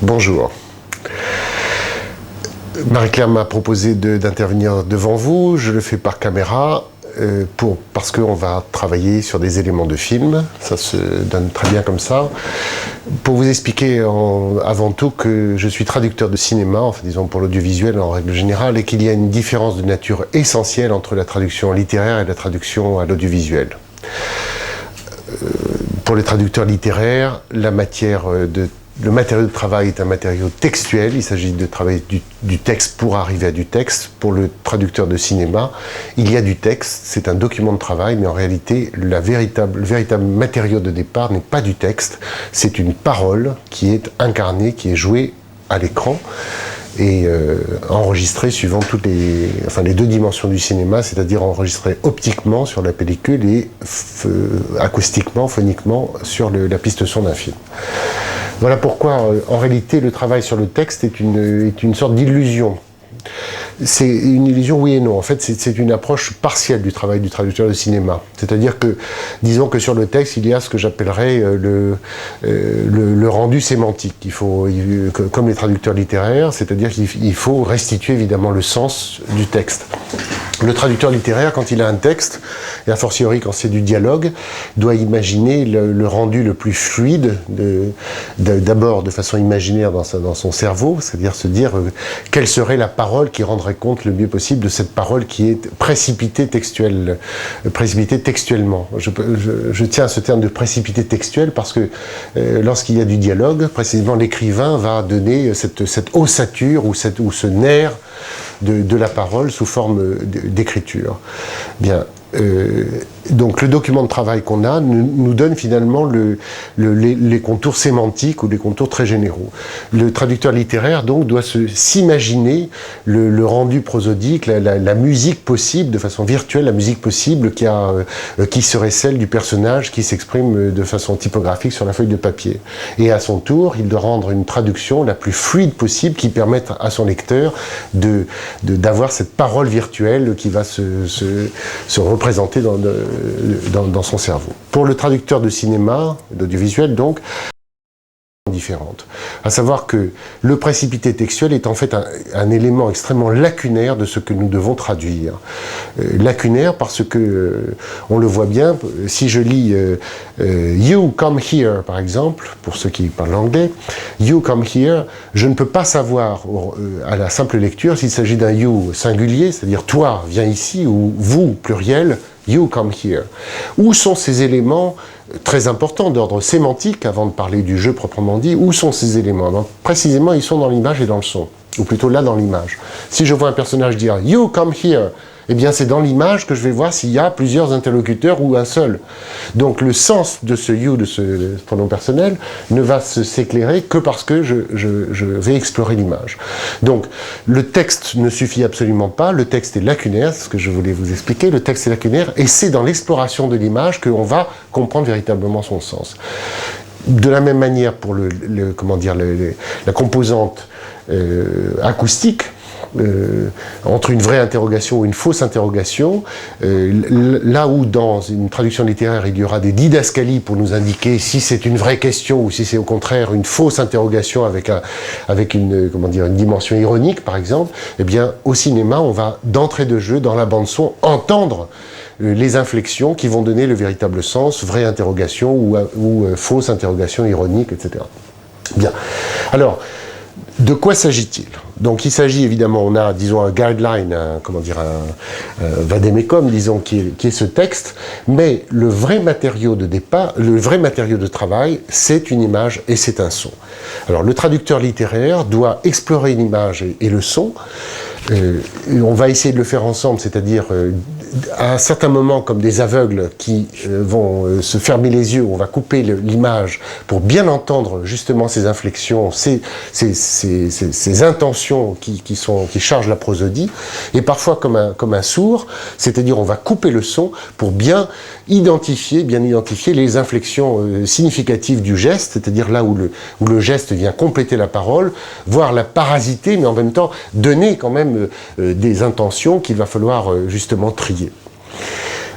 Bonjour. Marie-Claire m'a proposé d'intervenir devant vous. Je le fais par caméra parce qu'on va travailler sur des éléments de film. Ça se donne très bien comme ça. Pour vous expliquer avant tout que je suis traducteur de cinéma, enfin disons pour l'audiovisuel en règle générale, et qu'il y a une différence de nature essentielle entre la traduction littéraire et la traduction à l'audiovisuel. Pour les traducteurs littéraires, le matériau de travail est un matériau textuel, il s'agit de travailler du texte pour arriver à du texte. Pour le traducteur de cinéma, il y a du texte, c'est un document de travail, mais en réalité, le véritable matériau de départ n'est pas du texte, c'est une parole qui est incarnée, qui est jouée à l'écran et enregistrée suivant les deux dimensions du cinéma, c'est-à-dire enregistrée optiquement sur la pellicule et acoustiquement, phoniquement sur la piste son d'un film. Voilà pourquoi, en réalité, le travail sur le texte est une sorte d'illusion. C'est une illusion, oui et non. En fait, c'est une approche partielle du travail du traducteur de cinéma. C'est-à-dire que, disons que sur le texte, il y a ce que j'appellerais le rendu sémantique. Il faut, comme les traducteurs littéraires, c'est-à-dire qu'il faut restituer évidemment le sens du texte. Le traducteur littéraire, quand il a un texte, et a fortiori quand c'est du dialogue, doit imaginer le rendu le plus fluide, d'abord de façon imaginaire dans son cerveau, c'est-à-dire se dire quelle serait la parole qui rendrait compte le mieux possible de cette parole qui est précipitée textuellement. Je tiens à ce terme de précipité textuel parce que lorsqu'il y a du dialogue, précisément l'écrivain va donner cette ossature ou ce nerf de la parole sous forme d'écriture. Bien. Donc le document de travail qu'on a nous donne finalement les contours sémantiques ou les contours très généraux. Le traducteur littéraire donc doit s'imaginer le rendu prosodique, la musique possible, de façon virtuelle, la musique possible qui serait celle du personnage qui s'exprime de façon typographique sur la feuille de papier. Et à son tour, il doit rendre une traduction la plus fluide possible qui permette à son lecteur d'avoir cette parole virtuelle qui va se représenter dans son cerveau. Pour le traducteur de cinéma, d'audiovisuel donc, différente. À savoir que le précipité textuel est en fait un élément extrêmement lacunaire de ce que nous devons traduire. Lacunaire parce que, on le voit bien, si je lis You come here, par exemple, pour ceux qui parlent anglais, You come here, je ne peux pas savoir à la simple lecture s'il s'agit d'un you singulier, c'est-à-dire toi, viens ici, ou vous, pluriel, You come here. Où sont ces éléments très importants d'ordre sémantique, avant de parler du jeu proprement dit, où sont ces éléments? Donc, précisément, ils sont dans l'image et dans le son, ou plutôt là dans l'image. Si je vois un personnage dire « You come here », eh bien c'est dans l'image que je vais voir s'il y a plusieurs interlocuteurs ou un seul. Donc le sens de ce « you », de ce pronom personnel, ne va s'éclairer que parce que je vais explorer l'image. Donc le texte ne suffit absolument pas, le texte est lacunaire, c'est ce que je voulais vous expliquer, le texte est lacunaire, et c'est dans l'exploration de l'image qu'on va comprendre véritablement son sens. De la même manière pour la composante acoustique, entre une vraie interrogation ou une fausse interrogation, là où dans une traduction littéraire il y aura des didascalies pour nous indiquer si c'est une vraie question ou si c'est au contraire une fausse interrogation avec une dimension ironique par exemple, eh bien au cinéma on va d'entrée de jeu dans la bande son entendre les inflexions qui vont donner le véritable sens, vraie interrogation ou fausse interrogation ironique, etc. Bien. Alors, de quoi s'agit-il? Donc il s'agit évidemment, on a disons un guideline, un vadémécum, disons, qui est ce texte, mais le vrai matériau de départ, le vrai matériau de travail, c'est une image et c'est un son. Alors le traducteur littéraire doit explorer l'image et le son. On va essayer de le faire ensemble, c'est-à-dire à un certain moment comme des aveugles qui vont se fermer les yeux, on va couper l'image pour bien entendre justement ces inflexions, ces intentions qui chargent la prosodie, et parfois comme un sourd, c'est-à-dire on va couper le son pour bien identifier les inflexions significatives du geste, c'est-à-dire là où le geste vient compléter la parole, voire la parasiter, mais en même temps donner quand même des intentions qu'il va falloir justement trier.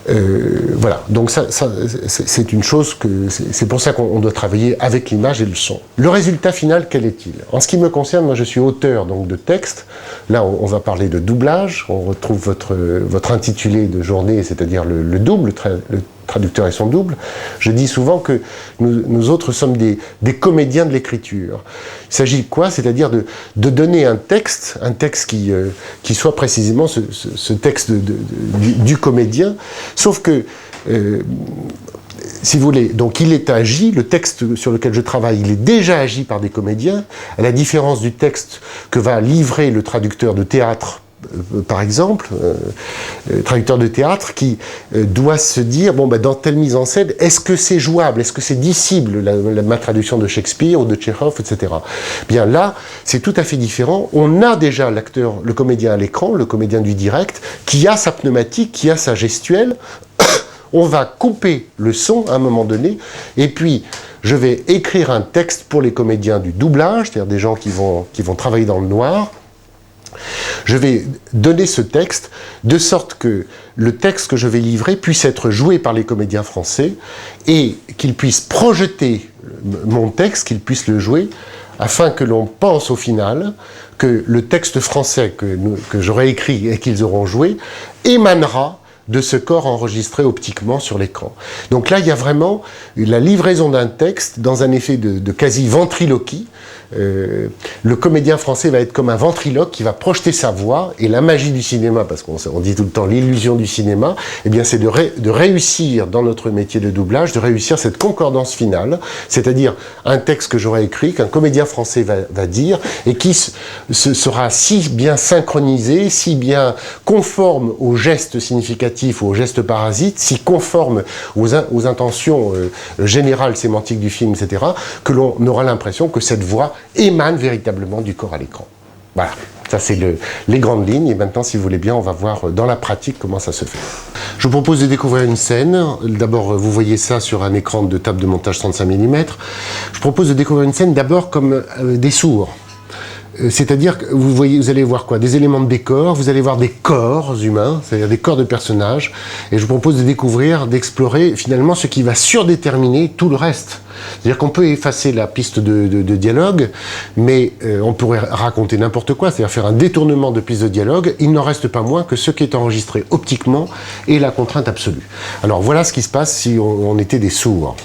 Voilà, donc ça c'est une chose que... C'est pour ça qu'on doit travailler avec l'image et le son. Le résultat final, quel est-il? En ce qui me concerne, moi je suis auteur donc, de texte. Là, on va parler de doublage. On retrouve votre intitulé de journée, c'est-à-dire le double, le traducteur et son double. Je dis souvent que nous autres sommes des comédiens de l'écriture. Il s'agit de quoi? C'est-à-dire de donner un texte qui soit précisément ce texte du comédien, sauf que, si vous voulez, donc il est agi, le texte sur lequel je travaille, il est déjà agi par des comédiens, à la différence du texte que va livrer le traducteur de théâtre, par exemple, traducteur de théâtre qui doit se dire, bon, dans telle mise en scène, est-ce que c'est jouable, est-ce que c'est dissible, ma traduction de Shakespeare ou de Tchekhov, etc. Bien là, c'est tout à fait différent. On a déjà l'acteur, le comédien à l'écran, le comédien du direct, qui a sa pneumatique, qui a sa gestuelle. On va couper le son à un moment donné, et puis je vais écrire un texte pour les comédiens du doublage, c'est-à-dire des gens qui vont travailler dans le noir. Je vais donner ce texte de sorte que le texte que je vais livrer puisse être joué par les comédiens français et qu'ils puissent projeter mon texte, qu'ils puissent le jouer, afin que l'on pense au final que le texte français que j'aurai écrit et qu'ils auront joué émanera de ce corps enregistré optiquement sur l'écran. Donc là, il y a vraiment la livraison d'un texte dans un effet de quasi-ventriloquie. Le comédien français va être comme un ventriloque qui va projeter sa voix, et la magie du cinéma, parce qu'on dit tout le temps l'illusion du cinéma, eh bien c'est de réussir dans notre métier de doublage, de réussir cette concordance finale, c'est-à-dire un texte que j'aurai écrit, qu'un comédien français va dire, et qui sera si bien synchronisé, si bien conforme aux gestes significatifs ou aux gestes parasites, si conforme aux intentions générales sémantiques du film, etc., que l'on aura l'impression que cette voix émane véritablement du corps à l'écran. Voilà, ça c'est les grandes lignes, et maintenant, si vous voulez bien, on va voir dans la pratique comment ça se fait. Je vous propose de découvrir une scène. D'abord, vous voyez ça sur un écran de table de montage 35 mm. Je propose de découvrir une scène d'abord comme des sourds. C'est-à-dire que vous allez voir quoi? Des éléments de décor, vous allez voir des corps humains, c'est-à-dire des corps de personnages, et je vous propose de découvrir, d'explorer finalement ce qui va surdéterminer tout le reste. C'est-à-dire qu'on peut effacer la piste de dialogue, mais on pourrait raconter n'importe quoi, c'est-à-dire faire un détournement de piste de dialogue, il n'en reste pas moins que ce qui est enregistré optiquement est la contrainte absolue. Alors voilà ce qui se passe si on était des sourds.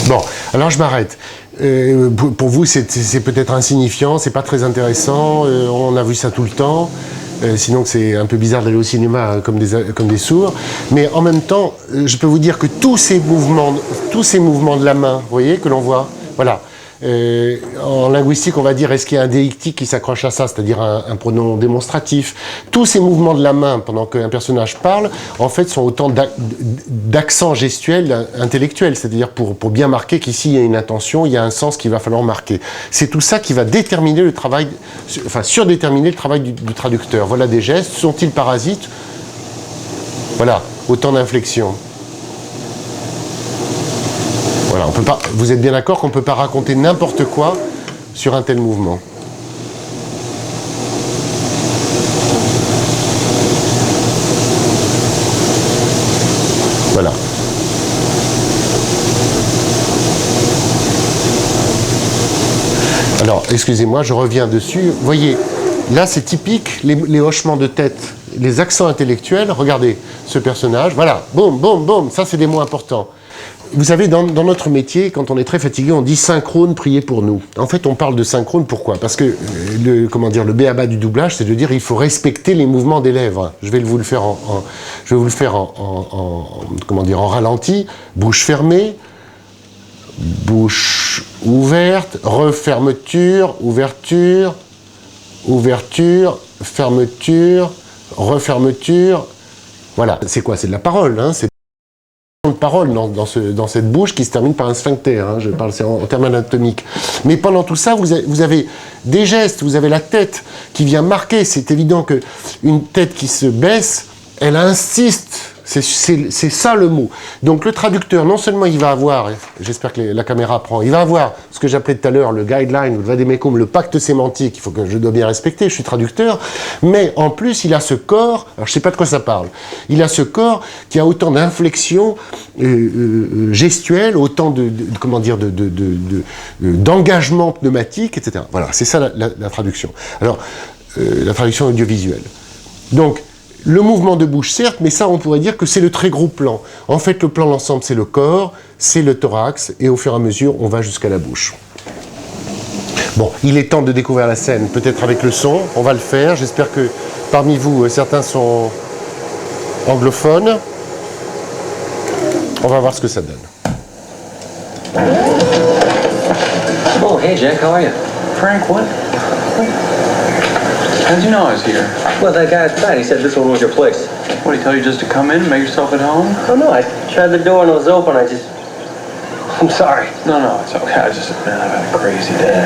Bon, alors je m'arrête. Pour vous, c'est peut-être insignifiant, c'est pas très intéressant, on a vu ça tout le temps, sinon c'est un peu bizarre d'aller au cinéma comme des sourds, mais en même temps, je peux vous dire que tous ces mouvements de la main, vous voyez, que l'on voit, voilà. En linguistique, on va dire, est-ce qu'il y a un déictique qui s'accroche à ça, c'est-à-dire un pronom démonstratif. Tous ces mouvements de la main pendant qu'un personnage parle, en fait, sont autant d'accents gestuels intellectuels, c'est-à-dire pour bien marquer qu'ici, il y a une intention, il y a un sens qu'il va falloir marquer. C'est tout ça qui va déterminer le travail, enfin, surdéterminer le travail du traducteur. Voilà des gestes, sont-ils parasites? Voilà, autant d'inflexions. Voilà, on peut pas, vous êtes bien d'accord qu'on ne peut pas raconter n'importe quoi sur un tel mouvement. Voilà. Alors, excusez-moi, je reviens dessus. Vous voyez, là c'est typique, les hochements de tête, les accents intellectuels. Regardez ce personnage, voilà, boum, boum, boum, ça c'est des mots importants. Vous savez, dans notre métier, quand on est très fatigué, on dit synchrone, priez pour nous. En fait, on parle de synchrone, pourquoi? Parce que, le b.a.-ba du doublage, c'est de dire il faut respecter les mouvements des lèvres. Je vais vous le faire en ralenti. Bouche fermée, bouche ouverte, refermeture, ouverture, ouverture, fermeture, refermeture. Voilà. C'est quoi? C'est de la parole, hein? de parole dans cette bouche qui se termine par un sphincter, hein, je parle en termes anatomiques. Mais pendant tout ça, vous avez des gestes, vous avez la tête qui vient marquer. C'est évident qu'une tête qui se baisse, elle insiste. C'est ça le mot. Donc le traducteur, non seulement il va avoir, j'espère que la caméra prend, il va avoir ce que j'appelais tout à l'heure le guideline, ou le vademecum, le pacte sémantique, il faut que je dois bien respecter, je suis traducteur, mais en plus il a ce corps, alors je sais pas de quoi ça parle, il a ce corps qui a autant d'inflexions gestuelles, autant d'engagement pneumatique, etc. Voilà, c'est ça la traduction. Alors, la traduction audiovisuelle. Donc, le mouvement de bouche, certes, mais ça, on pourrait dire que c'est le très gros plan. En fait, le plan d'ensemble, c'est le corps, c'est le thorax, et au fur et à mesure, on va jusqu'à la bouche. Bon, il est temps de découvrir la scène, peut-être avec le son, on va le faire. J'espère que parmi vous, certains sont anglophones. On va voir ce que ça donne. Oh, hey Jack, how are you? Frank, what? How did you know I was here? Well, that guy outside, he said this one was your place. What, he told you just to come in and make yourself at home? Oh, no, I tried the door and it was open. I'm sorry. No, it's okay. Man, I've had a crazy day.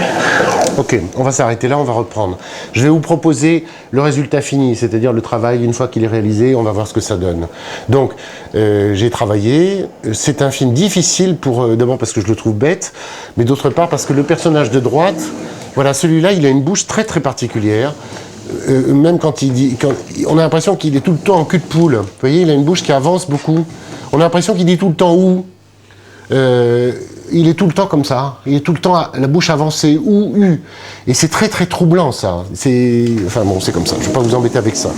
Ok, on va s'arrêter là, on va reprendre. Je vais vous proposer le résultat fini, c'est-à-dire le travail, une fois qu'il est réalisé, on va voir ce que ça donne. Donc, j'ai travaillé, c'est un film difficile, d'abord parce que je le trouve bête, mais d'autre part parce que le personnage de droite, voilà, celui-là, il a une bouche très très particulière. Même quand on a l'impression qu'il est tout le temps en cul de poule. Vous voyez, il a une bouche qui avance beaucoup. On a l'impression qu'il dit tout le temps « ou ». Il est tout le temps comme ça. Il est tout le temps la bouche avancée « ou »,« u ». Et c'est très très troublant, ça. Enfin bon, c'est comme ça. Je ne vais pas vous embêter avec ça.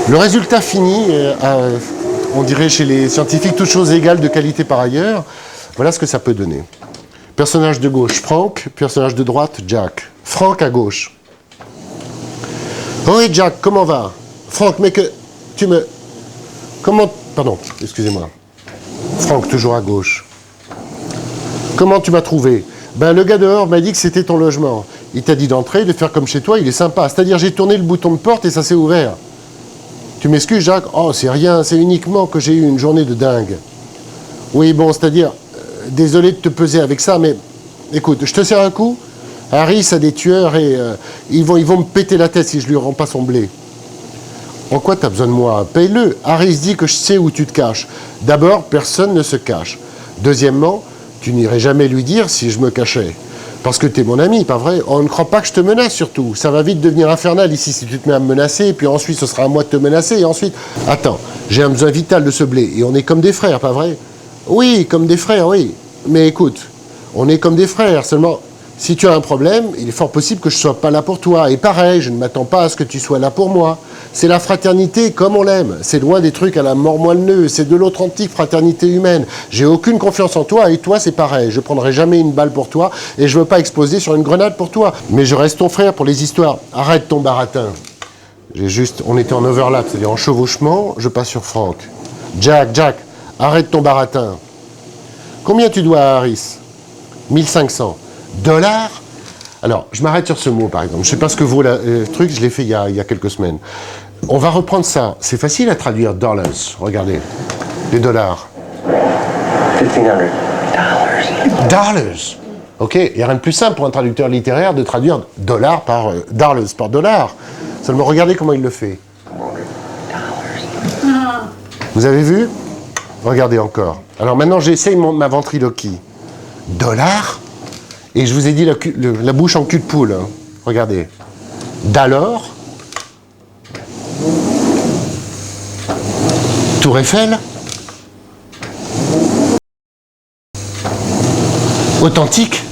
Le résultat fini, on dirait chez les scientifiques, toutes choses égales de qualité par ailleurs. Voilà ce que ça peut donner. Personnage de gauche, Frank. Personnage de droite, Jack. Frank à gauche. Oui, Jack, comment va? Franck, mais que tu me... Comment... Pardon, excusez-moi. Franck, toujours à gauche. Comment tu m'as trouvé? Ben, le gars dehors m'a dit que c'était ton logement. Il t'a dit d'entrer, de faire comme chez toi, il est sympa. C'est-à-dire, j'ai tourné le bouton de porte et ça s'est ouvert. Tu m'excuses, Jacques? Oh, c'est rien, c'est uniquement que j'ai eu une journée de dingue. Oui, bon, c'est-à-dire, désolé de te peser avec ça, mais... Écoute, je te sers un coup? Harris a des tueurs et ils vont me péter la tête si je lui rends pas son blé. En quoi t'as besoin de moi? Paye-le. Harris dit que je sais où tu te caches. D'abord, personne ne se cache. Deuxièmement, tu n'irais jamais lui dire si je me cachais. Parce que t'es mon ami, pas vrai? On ne croit pas que je te menace surtout. Ça va vite devenir infernal ici si tu te mets à me menacer, et puis ensuite ce sera à moi de te menacer, et ensuite... Attends, j'ai un besoin vital de ce blé, et on est comme des frères, pas vrai? Oui, comme des frères, oui. Mais écoute, on est comme des frères, seulement... Si tu as un problème, il est fort possible que je ne sois pas là pour toi. Et pareil, je ne m'attends pas à ce que tu sois là pour moi. C'est la fraternité comme on l'aime. C'est loin des trucs à la mort moelle-neu. C'est de l'authentique fraternité humaine. J'ai aucune confiance en toi et toi, c'est pareil. Je ne prendrai jamais une balle pour toi et je ne veux pas exploser sur une grenade pour toi. Mais je reste ton frère pour les histoires. Arrête ton baratin. On était en overlap, c'est-à-dire en chevauchement. Je passe sur Franck. Jack, arrête ton baratin. Combien tu dois à Harris? 1500. Dollars? Alors, je m'arrête sur ce mot, par exemple. Je ne sais pas ce que vaut le truc, je l'ai fait il y a quelques semaines. On va reprendre ça. C'est facile à traduire, dollars. Regardez, les dollars. 1,500 Dollars. Ok, il n'y a rien de plus simple pour un traducteur littéraire de traduire dollars par dollars par dollar. Seulement, regardez comment il le fait. Vous avez vu? Regardez encore. Alors maintenant, j'essaye ma ventriloquie. Dollars? Et je vous ai dit la bouche en cul de poule. Hein. Regardez. D'alors. Tour Eiffel. Authentique.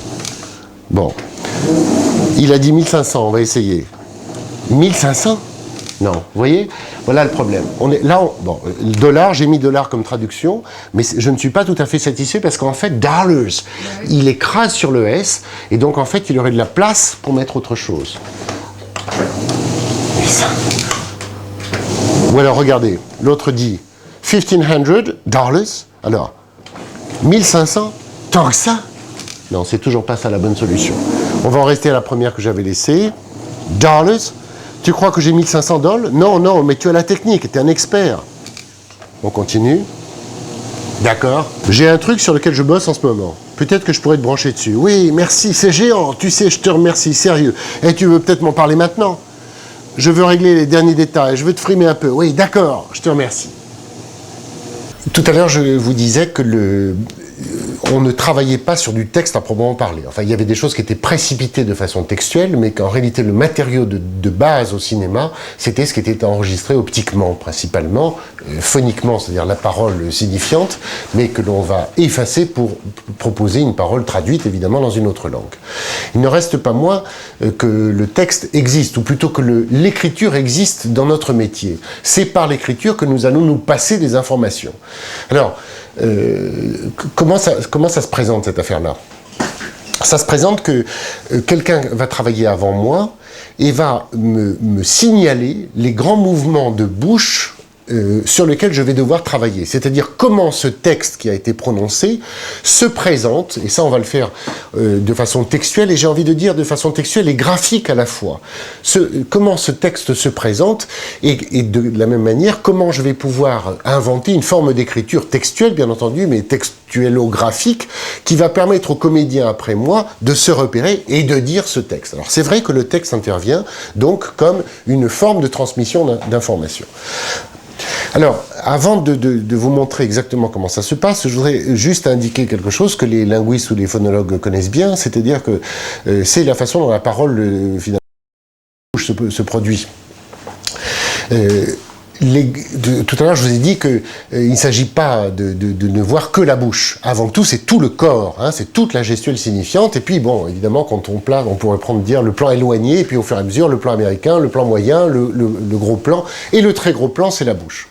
Bon. Il a dit 1500, on va essayer. 1500? Non, vous voyez? Voilà le problème. Bon, le dollar, j'ai mis dollar comme traduction, mais je ne suis pas tout à fait satisfait parce qu'en fait, dollars, il écrase sur le S, et donc en fait, il y aurait de la place pour mettre autre chose. Ou alors, regardez, l'autre dit 1500 dollars. Alors, 1500, tant que ça? Non, c'est toujours pas ça la bonne solution. On va en rester à la première que j'avais laissée. Dollars. Tu crois que j'ai 1500 $? Non, mais tu as la technique, tu es un expert. On continue. D'accord. J'ai un truc sur lequel je bosse en ce moment. Peut-être que je pourrais te brancher dessus. Oui, merci, c'est géant. Tu sais, je te remercie, sérieux. Et tu veux peut-être m'en parler maintenant? Je veux régler les derniers détails. Je veux te frimer un peu. Oui, d'accord, je te remercie. Tout à l'heure, je vous disais que on ne travaillait pas sur du texte à proprement parler. Enfin, il y avait des choses qui étaient précipitées de façon textuelle, mais qu'en réalité, le matériau de base au cinéma, c'était ce qui était enregistré optiquement, principalement, phoniquement, c'est-à-dire la parole signifiante, mais que l'on va effacer pour proposer une parole traduite, évidemment, dans une autre langue. Il ne reste pas moins que le texte existe, ou plutôt que l'écriture existe dans notre métier. C'est par l'écriture que nous allons nous passer des informations. Alors, comment ça se présente, cette affaire-là? Ça se présente que quelqu'un va travailler avant moi et va me signaler les grands mouvements de bouche sur lesquels je vais devoir travailler. C'est-à-dire comment ce texte qui a été prononcé se présente, et ça on va le faire de façon textuelle, et j'ai envie de dire de façon textuelle et graphique à la fois. Comment ce texte se présente, et de la même manière, comment je vais pouvoir inventer une forme d'écriture textuelle, bien entendu, mais textuello-graphique, qui va permettre aux comédiens après moi de se repérer et de dire ce texte. Alors c'est vrai que le texte intervient donc comme une forme de transmission d'informations. Alors, avant de vous montrer exactement comment ça se passe, je voudrais juste indiquer quelque chose que les linguistes ou les phonologues connaissent bien, c'est-à-dire que c'est la façon dont la parole finalement se produit. Tout à l'heure, je vous ai dit qu'il ne s'agit pas de ne voir que la bouche. Avant tout, c'est tout le corps, hein, c'est toute la gestuelle signifiante. Et puis, bon, évidemment, quand on pourrait dire le plan éloigné, et puis au fur et à mesure, le plan américain, le plan moyen, le gros plan, et le très gros plan, c'est la bouche.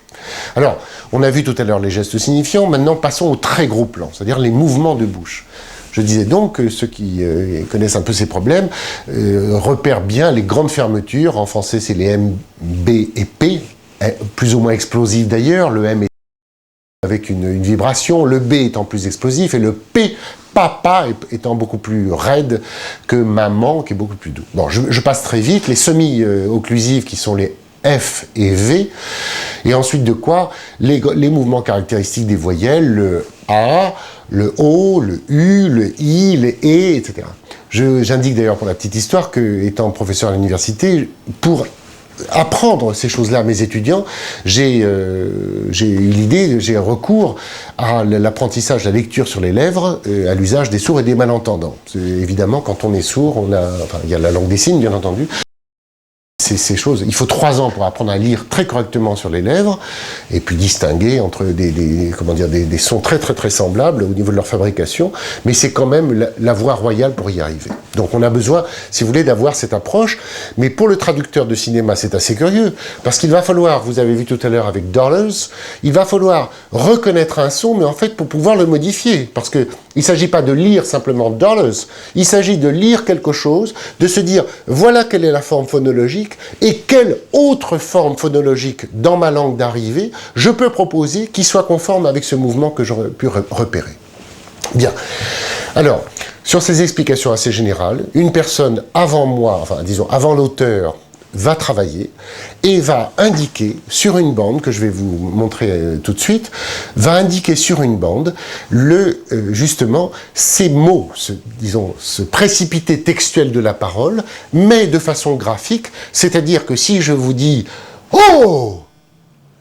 Alors, on a vu tout à l'heure les gestes signifiants, maintenant passons au très gros plan, c'est-à-dire les mouvements de bouche. Je disais donc que ceux qui connaissent un peu ces problèmes repèrent bien les grandes fermetures. En français, c'est les M, B et P, plus ou moins explosives d'ailleurs. Le M est avec une vibration, le B étant plus explosif, et le P, papa, étant beaucoup plus raide que maman, qui est beaucoup plus doux. Bon, je passe très vite. Les semi-occlusives qui sont les F et V, et ensuite de quoi les mouvements caractéristiques des voyelles, le A, le O, le U, le I, le E, etc. J'indique d'ailleurs pour la petite histoire que, étant professeur à l'université, pour apprendre ces choses-là à mes étudiants, j'ai eu l'idée, j'ai recours à l'apprentissage de la lecture sur les lèvres, à l'usage des sourds et des malentendants. Évidemment, quand on est sourd, il y a la langue des signes, bien entendu. Ces choses, il faut 3 ans pour apprendre à lire très correctement sur les lèvres, et puis distinguer entre des sons très très très semblables au niveau de leur fabrication, mais c'est quand même la voie royale pour y arriver. Donc on a besoin, si vous voulez, d'avoir cette approche, mais pour le traducteur de cinéma, c'est assez curieux, parce qu'il va falloir, vous avez vu tout à l'heure avec Dollars, il va falloir reconnaître un son, mais en fait pour pouvoir le modifier, parce que il ne s'agit pas de lire simplement Dollars, il s'agit de lire quelque chose, de se dire, voilà quelle est la forme phonologique, et quelle autre forme phonologique dans ma langue d'arrivée je peux proposer qui soit conforme avec ce mouvement que j'aurais pu repérer. Bien. Alors, sur ces explications assez générales, une personne avant moi, enfin disons avant l'auteur, va travailler et va indiquer sur une bande, que je vais vous montrer tout de suite, va indiquer sur une bande justement ces mots, ce précipité textuel de la parole, mais de façon graphique, c'est-à-dire que si je vous dis « Oh !»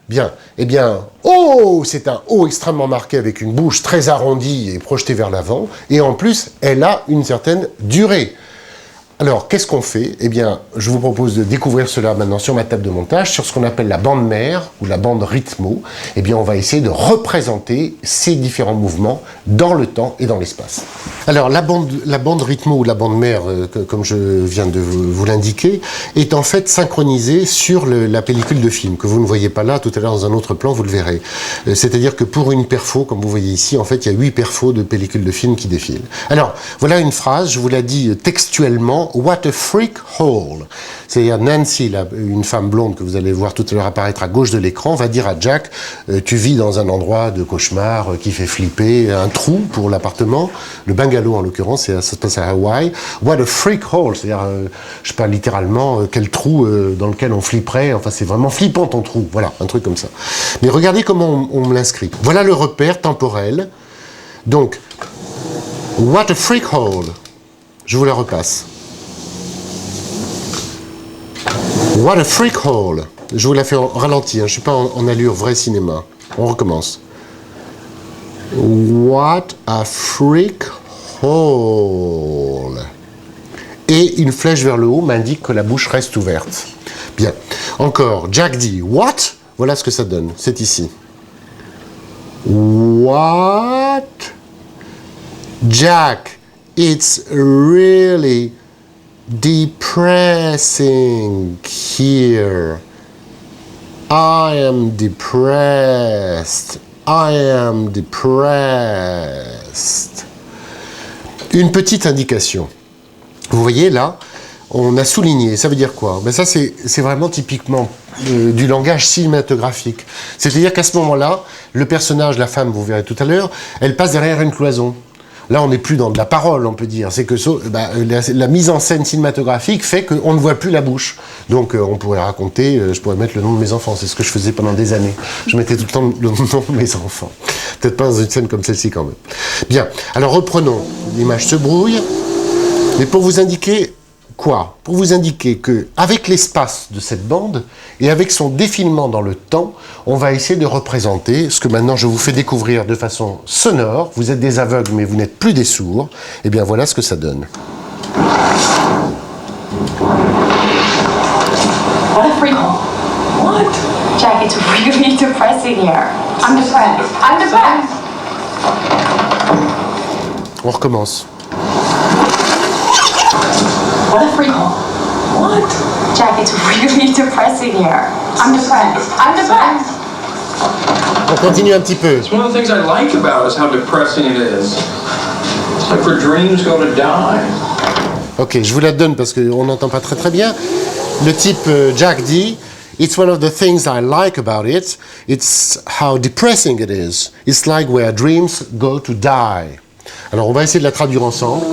Bien, eh bien, « Oh !» c'est un « Oh » extrêmement marqué avec une bouche très arrondie et projetée vers l'avant, et en plus, elle a une certaine durée. Alors, qu'est-ce qu'on fait? Eh bien, je vous propose de découvrir cela maintenant sur ma table de montage, sur ce qu'on appelle la bande mère ou la bande rythmo. Eh bien, on va essayer de représenter ces différents mouvements dans le temps et dans l'espace. Alors, la bande rythmo ou la bande mère, comme je viens de vous l'indiquer, est en fait synchronisée sur la pellicule de film, que vous ne voyez pas là, tout à l'heure dans un autre plan, vous le verrez. C'est-à-dire que pour une perfo, comme vous voyez ici, en fait, il y a 8 perfos de pellicule de film qui défilent. Alors, voilà une phrase, je vous la dis textuellement, maintenant, what a freak hole. C'est-à-dire Nancy, une femme blonde que vous allez voir tout à l'heure apparaître à gauche de l'écran, va dire à Jack, tu vis dans un endroit de cauchemar qui fait flipper, un trou pour l'appartement, le bungalow en l'occurrence, ça se passe à Hawaï. What a freak hole, c'est-à-dire, je sais pas littéralement, quel trou dans lequel on flipperait, enfin c'est vraiment flippant ton trou, voilà, un truc comme ça. Mais regardez comment on me l'inscrit. Voilà le repère temporel. Donc, what a freak hole. Je vous la repasse. What a freak hole. Je vous la fais en ralenti, hein. Je ne suis pas en allure vrai cinéma. On recommence. What a freak hole. Et une flèche vers le haut m'indique que la bouche reste ouverte. Bien. Encore. Jack dit what. Voilà ce que ça donne. C'est ici. What? Jack, it's really depressing here. I am depressed. I am depressed. Une petite indication. Vous voyez là, on a souligné. Ça veut dire quoi? Ben ça, c'est vraiment typiquement du langage cinématographique. C'est-à-dire qu'à ce moment-là, le personnage, la femme, vous verrez tout à l'heure, elle passe derrière une cloison. Là, on n'est plus dans de la parole, on peut dire. C'est que la mise en scène cinématographique fait qu'on ne voit plus la bouche. Donc, on pourrait raconter, je pourrais mettre le nom de mes enfants. C'est ce que je faisais pendant des années. Je mettais tout le temps le nom de mes enfants. Peut-être pas dans une scène comme celle-ci, quand même. Bien. Alors, reprenons. L'image se brouille. Mais pour vous indiquer quoi? Pour vous indiquer que, avec l'espace de cette bande et avec son défilement dans le temps, on va essayer de représenter ce que maintenant je vous fais découvrir de façon sonore. Vous êtes des aveugles, mais vous n'êtes plus des sourds. Et bien voilà ce que ça donne. What a freak hole. What? Jack, it's really depressing here. I'm depressed. I'm depressed. On recommence. What a freak hole. What? Jack, it's really depressing here. I'm depressed. I'm depressed. On continue un petit peu. It's one of the things I like about is how depressing it is. It's like where dreams go to die. Ok, je vous la donne parce qu'on n'entend pas très bien. Le type Jack dit, it's one of the things I like about it. It's how depressing it is. It's like where dreams go to die. Alors on va essayer de la traduire ensemble,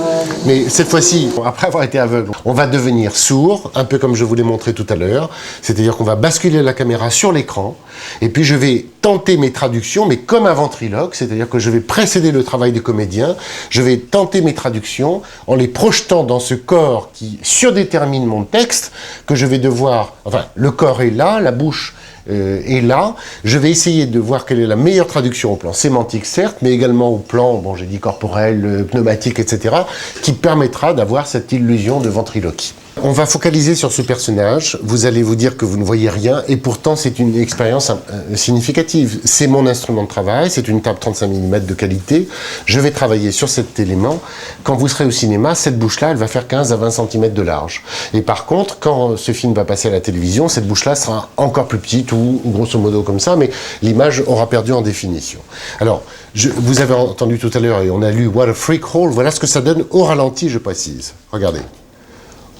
mais cette fois-ci, après avoir été aveugle, on va devenir sourd, un peu comme je vous l'ai montré tout à l'heure, c'est-à-dire qu'on va basculer la caméra sur l'écran, et puis je vais tenter mes traductions, mais comme un ventriloque, c'est-à-dire que je vais précéder le travail des comédiens, je vais tenter mes traductions en les projetant dans ce corps qui surdétermine mon texte, que je vais devoir, enfin le corps est là, la bouche est là, je vais essayer de voir quelle est la meilleure traduction au plan sémantique certes, mais également au plan, bon j'ai dit corporel, pneumatique, etc., qui permettra d'avoir cette illusion de ventriloquie. On va focaliser sur ce personnage, vous allez vous dire que vous ne voyez rien, et pourtant c'est une expérience significative. C'est mon instrument de travail, c'est une table 35 mm de qualité, je vais travailler sur cet élément. Quand vous serez au cinéma, cette bouche-là, elle va faire 15 à 20 cm de large. Et par contre, quand ce film va passer à la télévision, cette bouche-là sera encore plus petite, ou grosso modo comme ça, mais l'image aura perdu en définition. Alors, vous avez entendu tout à l'heure, et on a lu What a Freak Hole, voilà ce que ça donne au ralenti, je précise. Regardez.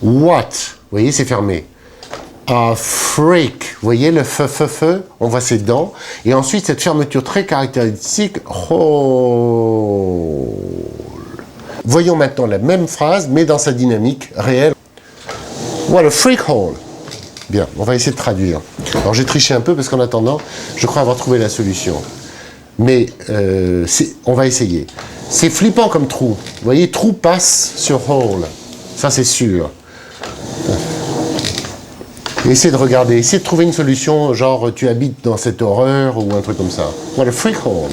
What, vous voyez, c'est fermé. A freak, vous voyez le feu, on voit ses dents. Et ensuite, cette fermeture très caractéristique, hole. Voyons maintenant la même phrase, mais dans sa dynamique réelle. What a freak hole. Bien, on va essayer de traduire. Alors j'ai triché un peu parce qu'en attendant, je crois avoir trouvé la solution. Mais on va essayer. C'est flippant comme trou. Vous voyez, trou passe sur hole. Ça, c'est sûr. Essayez de regarder, essayez de trouver une solution, genre tu habites dans cette horreur ou un truc comme ça. What a freak hole.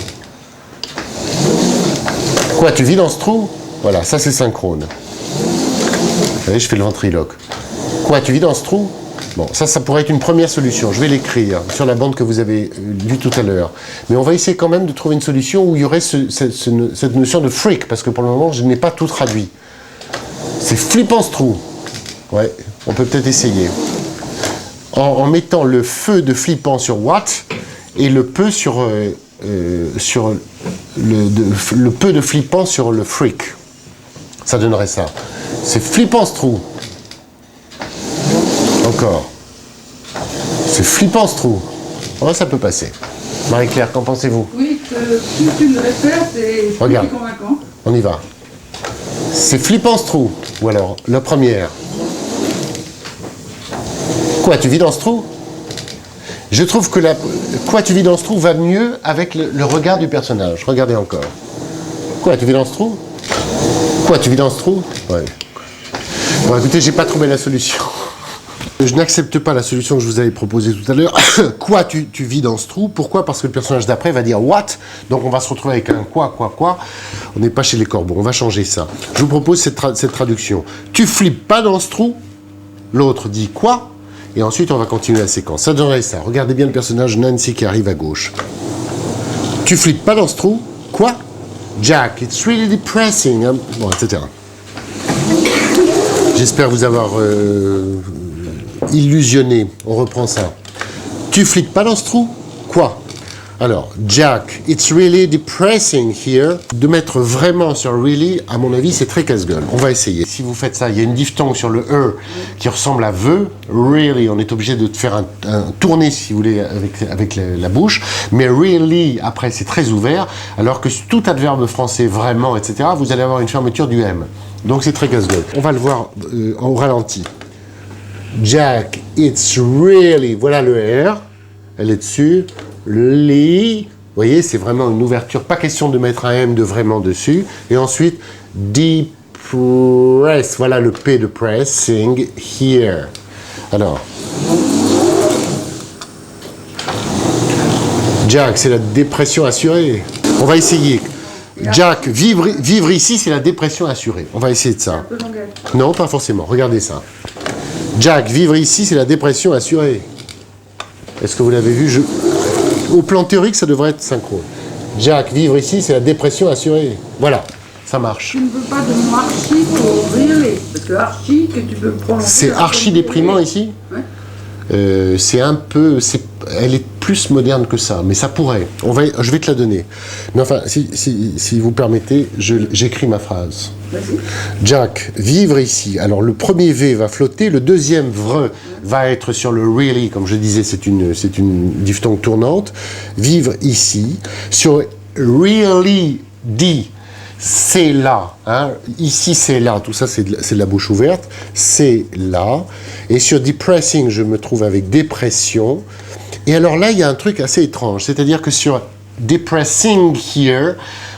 Quoi, tu vis dans ce trou? Voilà, ça c'est synchrone. Vous voyez, je fais le ventriloque. Quoi, tu vis dans ce trou? Bon, ça pourrait être une première solution. Je vais l'écrire sur la bande que vous avez lue tout à l'heure. Mais on va essayer quand même de trouver une solution où il y aurait cette notion de freak, parce que pour le moment, je n'ai pas tout traduit. C'est flippant ce trou. Ouais, on peut peut-être essayer. En mettant le feu de flippant sur what et le peu sur le peu de flippant sur le freak. Ça donnerait ça. C'est flippant ce trou. Encore. C'est flippant ce trou. Oh, ça peut passer. Marie-Claire, qu'en pensez-vous? Oui, si tu me répètes, c'est Regarde. plus convaincant. On y va. C'est flippant ce trou. Ou alors, la première. Quoi, tu vis dans ce trou? Je trouve que quoi, tu vis dans ce trou va mieux avec le regard du personnage. Regardez encore. Quoi, tu vis dans ce trou? Quoi, tu vis dans ce trou? Ouais. Bon, écoutez, j'ai pas trouvé la solution. Je n'accepte pas la solution que je vous avais proposée tout à l'heure. Quoi, tu vis dans ce trou? Pourquoi? Parce que le personnage d'après va dire what? Donc on va se retrouver avec un quoi. On n'est pas chez les corbeaux, on va changer ça. Je vous propose cette traduction. Tu flippes pas dans ce trou? L'autre dit quoi? Et ensuite on va continuer la séquence. Ça donnerait ça. Regardez bien le personnage Nancy qui arrive à gauche. Tu flippes pas dans ce trou? Quoi? Jack, it's really depressing. Bon, etc. J'espère vous avoir illusionné. On reprend ça. Tu flippes pas dans ce trou? Quoi? Alors, Jack, it's really depressing here. De mettre vraiment sur really, à mon avis, c'est très casse-gueule. On va essayer. Si vous faites ça, il y a une diphtongue sur le E qui ressemble à the. Really, on est obligé de faire un tourner, si vous voulez, avec la bouche. Mais really, après, c'est très ouvert. Alors que tout adverbe français, vraiment, etc., vous allez avoir une fermeture du M. Donc, c'est très casse-gueule. On va le voir au ralenti. Jack, it's really... Voilà le R. Elle est dessus. Vous voyez, c'est vraiment une ouverture. Pas question de mettre un M de vraiment dessus. Et ensuite, depress. Voilà le P de pressing here. Alors, Jack, c'est la dépression assurée. On va essayer. Jack, vivre ici, c'est la dépression assurée. On va essayer de ça. Non, pas forcément. Regardez ça. Jack, vivre ici, c'est la dépression assurée. Est-ce que vous l'avez vu? Au plan théorique, ça devrait être synchro. Jack, vivre ici, c'est la dépression assurée. Voilà, ça marche. Tu ne veux pas de mot archi pour really, parce que archi, que tu peux prononcer... C'est archi déprimant ici? Ouais. C'est un peu... Elle est plus moderne que ça, mais ça pourrait. Je vais te la donner. Mais enfin, si vous permettez, j'écris ma phrase. Vas-y. Jack, vivre ici. Alors, le premier V va flotter, le deuxième vre va être sur le really, comme je disais, c'est une diphtongue tournante. Vivre ici. Sur really dit, c'est là. Hein. Ici, c'est là. Tout ça, c'est de la bouche ouverte. C'est là. Et sur depressing, je me trouve avec dépression. Et alors là, il y a un truc assez étrange. C'est-à-dire que sur depressing here,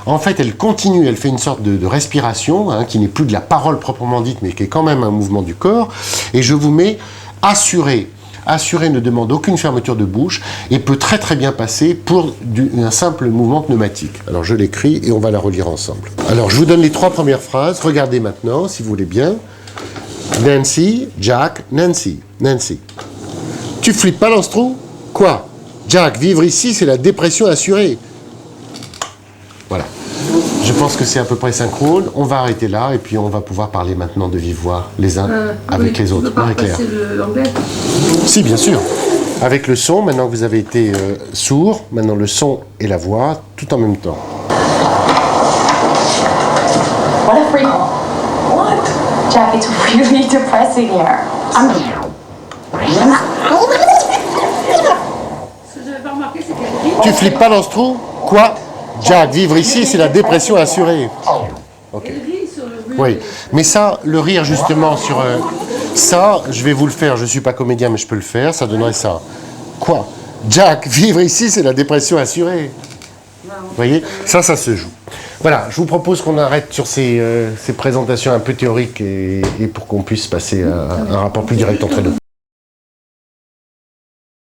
en fait, elle continue, elle fait une sorte de respiration, hein, qui n'est plus de la parole proprement dite, mais qui est quand même un mouvement du corps. Et je vous mets assuré. Assuré ne demande aucune fermeture de bouche et peut très très bien passer pour un simple mouvement pneumatique. Alors je l'écris et on va la relire ensemble. Alors je vous donne les 3 premières phrases. Regardez maintenant, si vous voulez bien. Nancy, Jack, Nancy. Nancy. Tu flippes pas dans ce trou? Quoi? Jack, vivre ici, c'est la dépression assurée. Voilà. Je pense que c'est à peu près synchrone. On va arrêter là et puis on va pouvoir parler maintenant de vive voix les uns avec les autres. Marie-Claire. L'anglais. Si, bien sûr. Avec le son, maintenant que vous avez été sourd, maintenant le son et la voix, tout en même temps. What a freak. What? Jack, it's really depressing here. Ce que j'avais pas remarqué, c'est qu'elle dit... Tu flippes pas dans ce trou? Quoi? Jack, vivre ici, c'est la dépression assurée. Ok. Elle rit sur le really. Oui, mais ça, le rire justement sur... ça, je vais vous le faire, je suis pas comédien, mais je peux le faire, ça donnerait ça. Quoi? Jack, vivre ici, c'est la dépression assurée. Vous voyez? Ça se joue. Voilà, je vous propose qu'on arrête sur ces présentations un peu théoriques et pour qu'on puisse passer à un rapport plus direct entre nous.